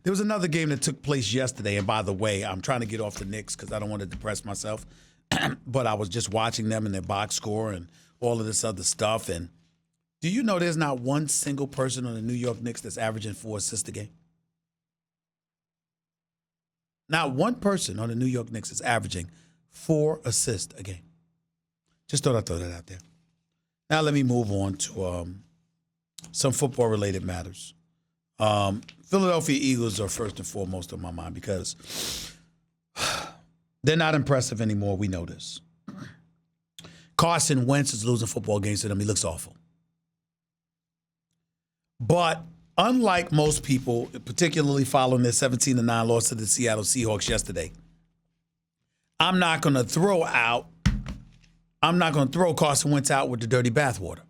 There was another game that took place yesterday, and by the way, I'm trying to get off the Knicks because I don't want to depress myself, but I was just watching them and their box score and all of this other stuff. And do you know there's not one single person on the New York Knicks that's averaging 4 assists a game? Not one person on the New York Knicks is averaging 4 assists a game. Just thought I'd throw that out there. Now let me move on to some football-related matters. Philadelphia Eagles are first and foremost on my mind because they're not impressive anymore. We know this. Carson Wentz is losing football games to them. He looks awful. But unlike most people, particularly following their 17-9 loss to the Seattle Seahawks yesterday, I'm not going to throw Carson Wentz out with the dirty bathwater,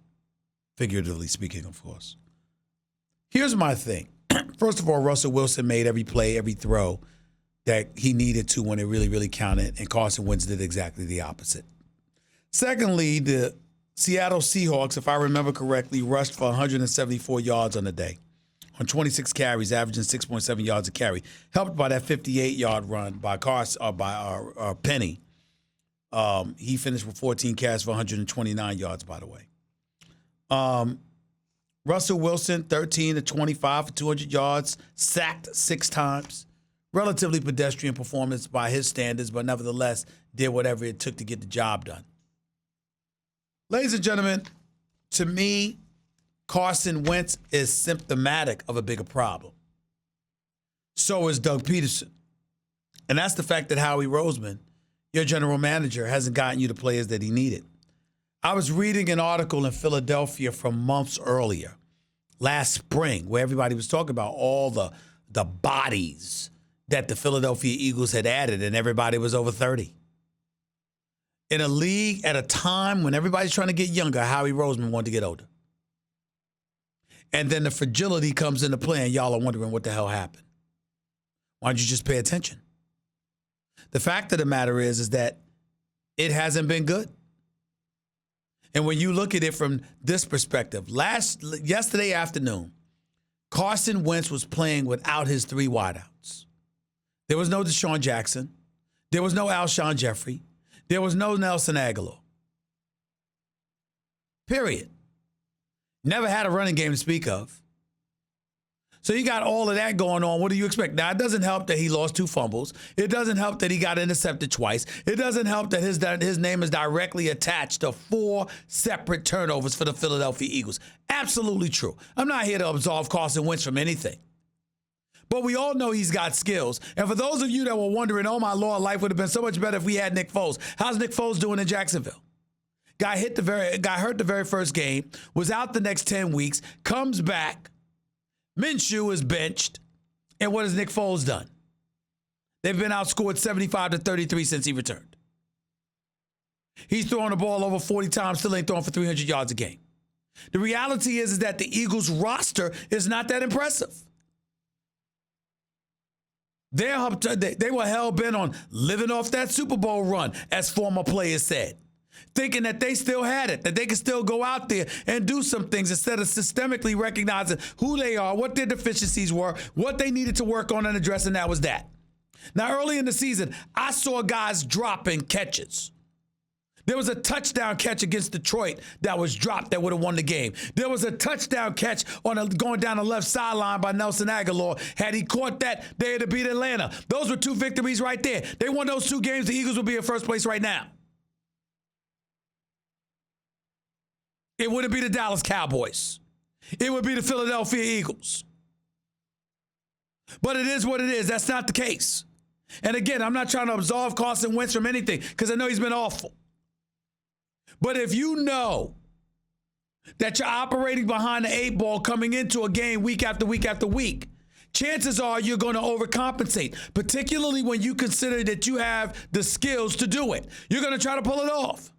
figuratively speaking, of course. Here's my thing. First of all, Russell Wilson made every play, every throw that he needed to when it really, really counted, and Carson Wentz did exactly the opposite. Secondly, the Seattle Seahawks, if I remember correctly, rushed for 174 yards on the day, on 26 carries, averaging 6.7 yards a carry, helped by that 58-yard run by Penny. He finished with 14 carries for 129 yards, by the way. Russell Wilson, 13 to 25 for 200 yards, sacked 6 times. Relatively pedestrian performance by his standards, but nevertheless did whatever it took to get the job done. Ladies and gentlemen, to me, Carson Wentz is symptomatic of a bigger problem. So is Doug Peterson. And that's the fact that Howie Roseman, your general manager, hasn't gotten you the players that he needed. I was reading an article in Philadelphia from months earlier, last spring, where everybody was talking about all the bodies that the Philadelphia Eagles had added, and everybody was over 30. In a league at a time when everybody's trying to get younger, Howie Roseman wanted to get older. And then the fragility comes into play, and y'all are wondering what the hell happened. Why don't you just pay attention? The fact of the matter is that it hasn't been good. And when you look at it from this perspective, yesterday afternoon, Carson Wentz was playing without his 3 wideouts. There was no Deshaun Jackson. There was no Alshon Jeffrey. There was no Nelson Aguilar. Period. Never had a running game to speak of. So you got all of that going on. What do you expect? Now, it doesn't help that he lost 2 fumbles. It doesn't help that he got intercepted twice. It doesn't help that his name is directly attached to 4 separate turnovers for the Philadelphia Eagles. Absolutely true. I'm not here to absolve Carson Wentz from anything. But we all know he's got skills. And for those of you that were wondering, oh, my Lord, life would have been so much better if we had Nick Foles. How's Nick Foles doing in Jacksonville? Got hurt the very first game, was out the next 10 weeks, comes back. Minshew is benched. And what has Nick Foles done? They've been outscored 75-33 since he returned. He's throwing the ball over 40 times, still ain't throwing for 300 yards a game. The reality is that the Eagles roster is not that impressive. They were hell-bent on living off that Super Bowl run, as former players said, thinking that they still had it, that they could still go out there and do some things instead of systemically recognizing who they are, what their deficiencies were, what they needed to work on and address, and that was that. Now, early in the season, I saw guys dropping catches. There was a touchdown catch against Detroit that was dropped that would have won the game. There was a touchdown catch going down the left sideline by Nelson Aguilar. Had he caught that, they had to beat Atlanta. Those were 2 victories right there. They won those 2 games. The Eagles would be in first place right now. It wouldn't be the Dallas Cowboys. It would be the Philadelphia Eagles. But it is what it is. That's not the case. And again, I'm not trying to absolve Carson Wentz from anything because I know he's been awful. But if you know that you're operating behind the 8 ball coming into a game week after week after week, chances are you're going to overcompensate, particularly when you consider that you have the skills to do it. You're going to try to pull it off.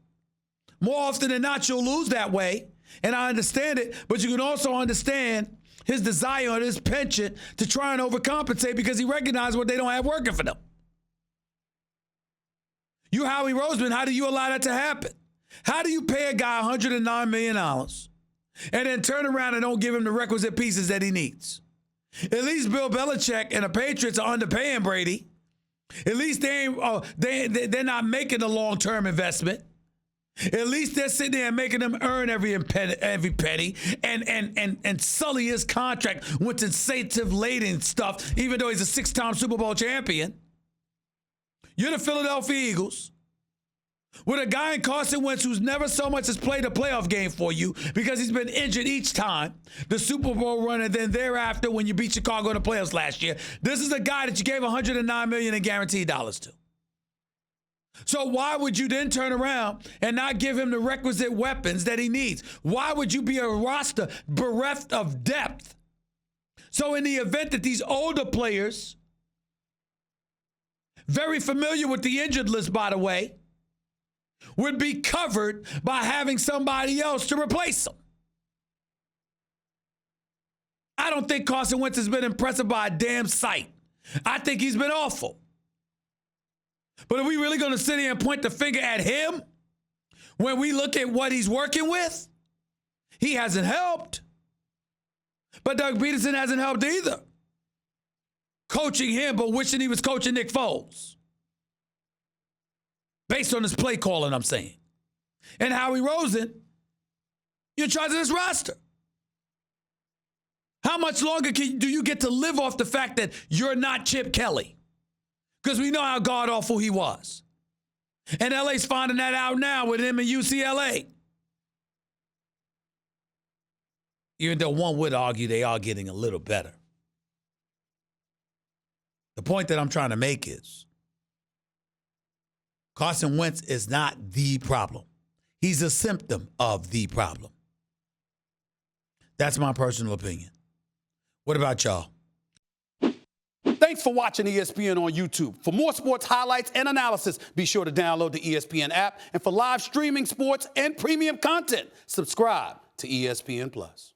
More often than not, you'll lose that way, and I understand it, but you can also understand his desire and his penchant to try and overcompensate because he recognizes what they don't have working for them. You, Howie Roseman, how do you allow that to happen? How do you pay a guy $109 million and then turn around and don't give him the requisite pieces that he needs? At least Bill Belichick and the Patriots are underpaying Brady. At least they're not making a long-term investment. At least they're sitting there and making him earn every penny and sully his contract with incentive-laden stuff, even though he's a 6-time Super Bowl champion. You're the Philadelphia Eagles with a guy in Carson Wentz who's never so much as played a playoff game for you because he's been injured each time. The Super Bowl run and then thereafter when you beat Chicago in the playoffs last year. This is a guy that you gave $109 million in guaranteed dollars to. So why would you then turn around and not give him the requisite weapons that he needs? Why would you be a roster bereft of depth? So in the event that these older players, very familiar with the injured list, by the way, would be covered by having somebody else to replace them. I don't think Carson Wentz has been impressive by a damn sight. I think he's been awful. But are we really going to sit here and point the finger at him when we look at what he's working with? He hasn't helped. But Doug Peterson hasn't helped either. Coaching him, but wishing he was coaching Nick Foles. Based on his play calling, I'm saying. And Howie Roseman, you're in charge of this roster. How much longer do you get to live off the fact that you're not Chip Kelly? Because we know how god-awful he was. And LA's finding that out now with him in UCLA. Even though one would argue they are getting a little better. The point that I'm trying to make is Carson Wentz is not the problem. He's a symptom of the problem. That's my personal opinion. What about y'all? Thanks for watching ESPN on YouTube. For more sports highlights and analysis, be sure to download the ESPN app. And for live streaming sports and premium content, subscribe to ESPN+.